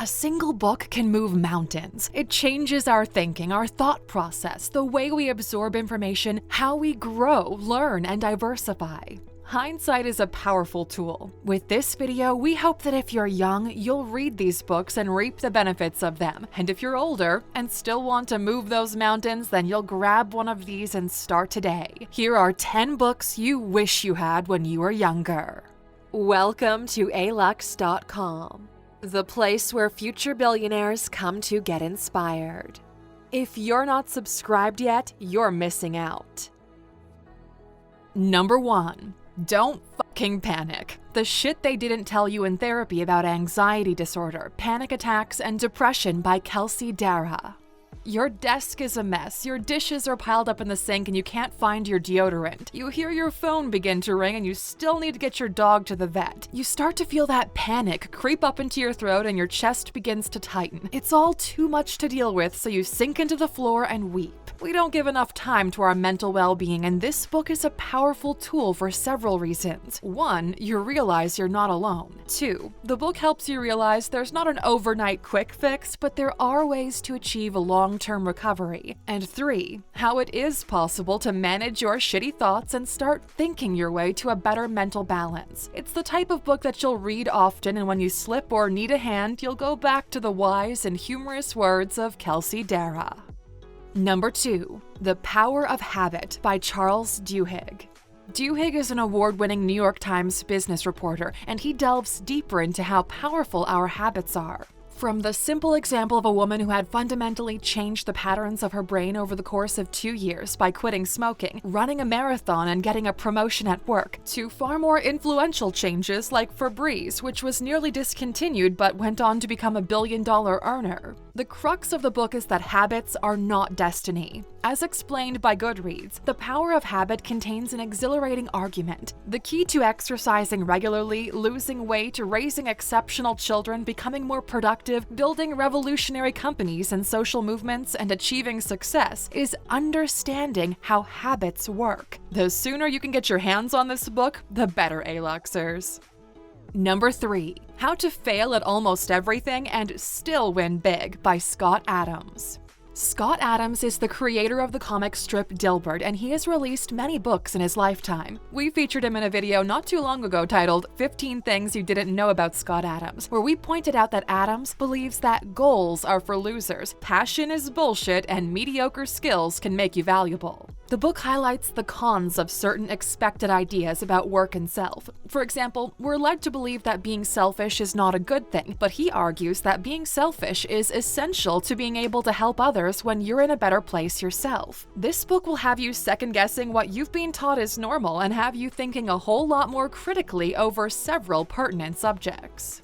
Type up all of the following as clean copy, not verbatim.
A single book can move mountains. It changes our thinking, our thought process, the way we absorb information, how we grow, learn, and diversify. Hindsight is a powerful tool. With this video, we hope that if you're young, you'll read these books and reap the benefits of them. And if you're older and still want to move those mountains, then you'll grab one of these and start today. Here are 10 books you wish you had when you were younger. Welcome to alux.com, the place where future billionaires come to get inspired. If you're not subscribed yet, you're missing out. Number 1. Don't fucking panic. The shit they didn't tell you in therapy about anxiety disorder, panic attacks, and depression by Kelsey Darragh. Your desk is a mess, your dishes are piled up in the sink and you can't find your deodorant. You hear your phone begin to ring and you still need to get your dog to the vet. You start to feel that panic creep up into your throat and your chest begins to tighten. It's all too much to deal with, so you sink into the floor and weep. We don't give enough time to our mental well-being, and this book is a powerful tool for several reasons. 1, you realize you're not alone. 2, the book helps you realize there's not an overnight quick fix, but there are ways to achieve a long-term recovery. And 3, how it is possible to manage your shitty thoughts and start thinking your way to a better mental balance. It's the type of book that you'll read often, and when you slip or need a hand, you'll go back to the wise and humorous words of Kelsey Darragh. Number 2. The Power of Habit by Charles Duhigg. Duhigg is an award-winning New York Times business reporter, and he delves deeper into how powerful our habits are. From the simple example of a woman who had fundamentally changed the patterns of her brain over the course of 2 years by quitting smoking, running a marathon, and getting a promotion at work, to far more influential changes like Febreze, which was nearly discontinued but went on to become a billion-dollar earner. The crux of the book is that habits are not destiny. As explained by Goodreads, The Power of Habit contains an exhilarating argument. The key to exercising regularly, losing weight, raising exceptional children, becoming more productive, building revolutionary companies and social movements, and achieving success is understanding how habits work. The sooner you can get your hands on this book, the better, Aluxers. Number 3. How to Fail at Almost Everything and Still Win Big by Scott Adams. Scott Adams is the creator of the comic strip Dilbert, and he has released many books in his lifetime. We featured him in a video not too long ago titled 15 Things You Didn't Know About Scott Adams, where we pointed out that Adams believes that goals are for losers, passion is bullshit, and mediocre skills can make you valuable. The book highlights the cons of certain expected ideas about work and self. For example, we're led to believe that being selfish is not a good thing, but he argues that being selfish is essential to being able to help others when you're in a better place yourself. This book will have you second-guessing what you've been taught is normal and have you thinking a whole lot more critically over several pertinent subjects.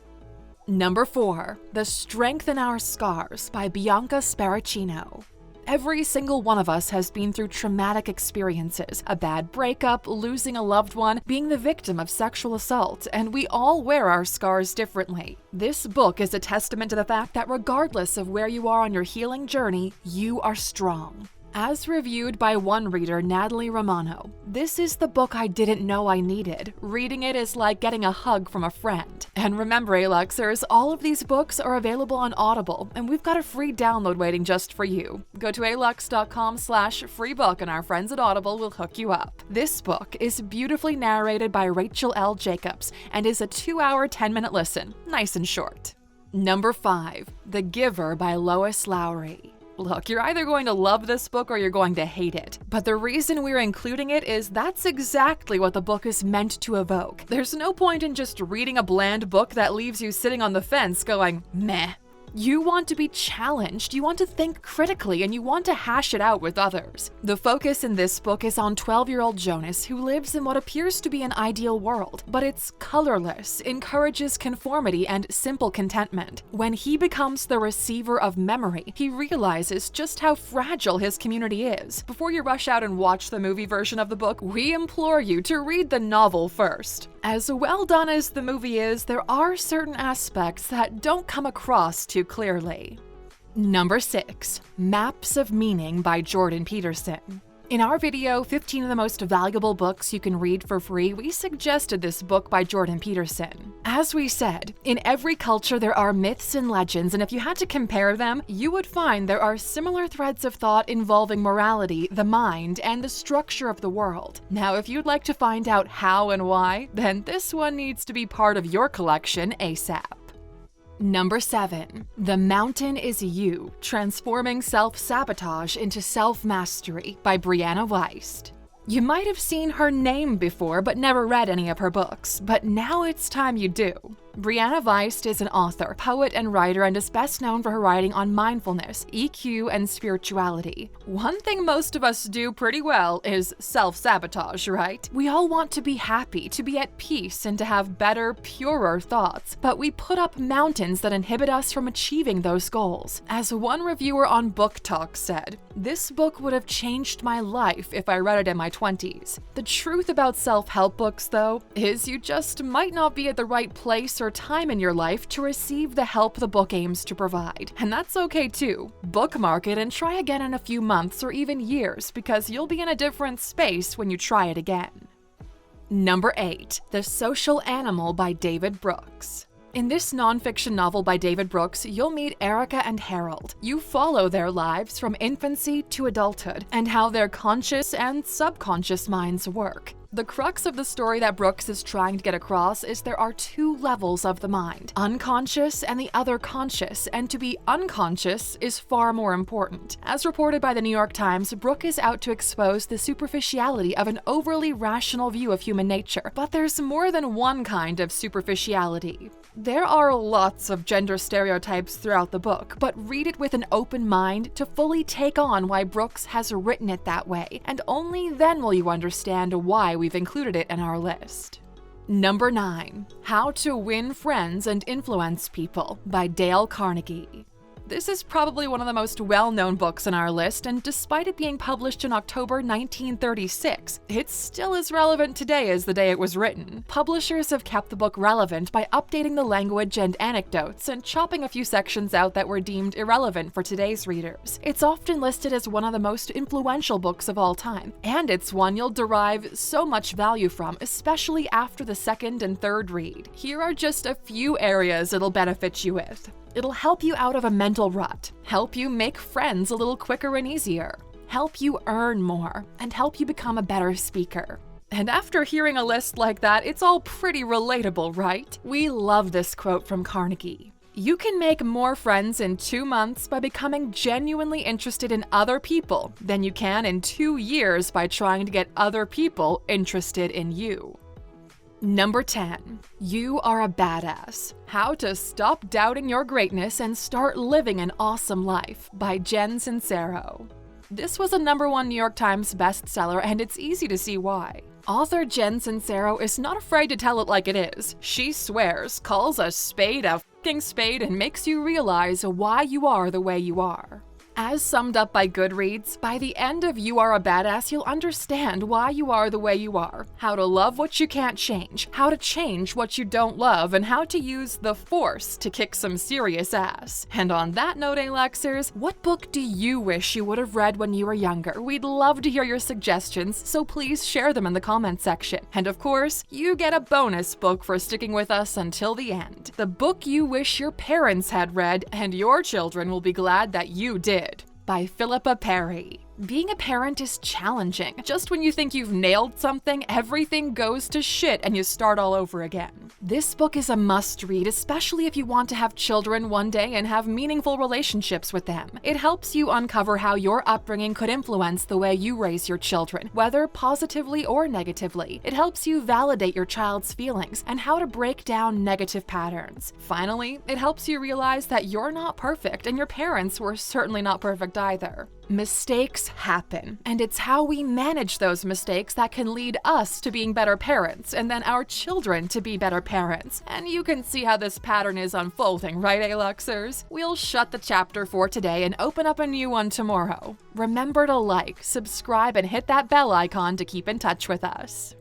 Number 4. The Strength in Our Scars by Bianca Sparacino. Every single one of us has been through traumatic experiences, a bad breakup, losing a loved one, being the victim of sexual assault, and we all wear our scars differently. This book is a testament to the fact that regardless of where you are on your healing journey, you are strong. As reviewed by one reader, Natalie Romano, this is the book I didn't know I needed. Reading it is like getting a hug from a friend. And remember, Aluxers, all of these books are available on Audible, and we've got a free download waiting just for you. Go to alux.com/freebook and our friends at Audible will hook you up. This book is beautifully narrated by Rachel L. Jacobs and is a 2-hour, 10-minute listen, nice and short. Number 5. The Giver by Lois Lowry. Look, you're either going to love this book or you're going to hate it. But the reason we're including it is that's exactly what the book is meant to evoke. There's no point in just reading a bland book that leaves you sitting on the fence going, meh. You want to be challenged, you want to think critically, and you want to hash it out with others. The focus in this book is on 12-year-old Jonas, who lives in what appears to be an ideal world, but it's colorless, encourages conformity and simple contentment. When he becomes the receiver of memory, he realizes just how fragile his community is. Before you rush out and watch the movie version of the book, we implore you to read the novel first. As well done as the movie is, there are certain aspects that don't come across too clearly. Number 6. Maps of Meaning by Jordan Peterson. In our video, 15 of the most valuable books you can read for free, we suggested this book by Jordan Peterson. As we said, in every culture there are myths and legends, and if you had to compare them, you would find there are similar threads of thought involving morality, the mind, and the structure of the world. Now, if you'd like to find out how and why, then this one needs to be part of your collection ASAP. Number 7. The Mountain is You: Transforming Self-Sabotage into Self-Mastery by Brianna Wiest. You might have seen her name before but never read any of her books, but now it's time you do. Brianna Wiest is an author, poet, and writer, and is best known for her writing on mindfulness, EQ, and spirituality. One thing most of us do pretty well is self-sabotage, right? We all want to be happy, to be at peace, and to have better, purer thoughts, but we put up mountains that inhibit us from achieving those goals. As one reviewer on Book Talk said, "This book would have changed my life if I read it in my 20s. The truth about self-help books, though, is you just might not be at the right place or time in your life to receive the help the book aims to provide. And that's okay too. Bookmark it and try again in a few months or even years, because you'll be in a different space when you try it again." Number 8. The Social Animal by David Brooks. In this nonfiction novel by David Brooks, you'll meet Erica and Harold. You follow their lives from infancy to adulthood and how their conscious and subconscious minds work. The crux of the story that Brooks is trying to get across is there are two levels of the mind, unconscious and the other conscious, and to be unconscious is far more important. As reported by the New York Times, Brooks is out to expose the superficiality of an overly rational view of human nature, but there's more than one kind of superficiality. There are lots of gender stereotypes throughout the book, but read it with an open mind to fully take on why Brooks has written it that way, and only then will you understand why we've included it in our list. Number 9. How to Win Friends and Influence People by Dale Carnegie. This is probably one of the most well-known books on our list, and despite it being published in October 1936, it's still as relevant today as the day it was written. Publishers have kept the book relevant by updating the language and anecdotes and chopping a few sections out that were deemed irrelevant for today's readers. It's often listed as one of the most influential books of all time, and it's one you'll derive so much value from, especially after the second and third read. Here are just a few areas it'll benefit you with. It'll help you out of a mental rut, help you make friends a little quicker and easier, help you earn more, and help you become a better speaker. And after hearing a list like that, it's all pretty relatable, right? We love this quote from Carnegie. "You can make more friends in 2 months by becoming genuinely interested in other people than you can in 2 years by trying to get other people interested in you." Number 10. You Are a Badass: How to Stop Doubting Your Greatness and Start Living an Awesome Life by Jen Sincero. This was a #1 New York Times bestseller, and it's easy to see why. Author Jen Sincero is not afraid to tell it like it is. She swears, calls a spade a f***ing spade, and makes you realize why you are the way you are. As summed up by Goodreads, by the end of You Are a Badass, you'll understand why you are the way you are, how to love what you can't change, how to change what you don't love, and how to use the Force to kick some serious ass. And on that note, Alexers, what book do you wish you would have read when you were younger? We'd love to hear your suggestions, so please share them in the comments section. And of course, you get a bonus book for sticking with us until the end. The book you wish your parents had read, and your children will be glad that you did, by Philippa Perry. Being a parent is challenging. Just when you think you've nailed something, everything goes to shit and you start all over again. This book is a must-read, especially if you want to have children one day and have meaningful relationships with them. It helps you uncover how your upbringing could influence the way you raise your children, whether positively or negatively. It helps you validate your child's feelings and how to break down negative patterns. Finally, it helps you realize that you're not perfect and your parents were certainly not perfect either. Mistakes happen, and it's how we manage those mistakes that can lead us to being better parents, and then our children to be better parents. And you can see how this pattern is unfolding, right, Aluxers? We'll shut the chapter for today and open up a new one tomorrow. Remember to like, subscribe, and hit that bell icon to keep in touch with us.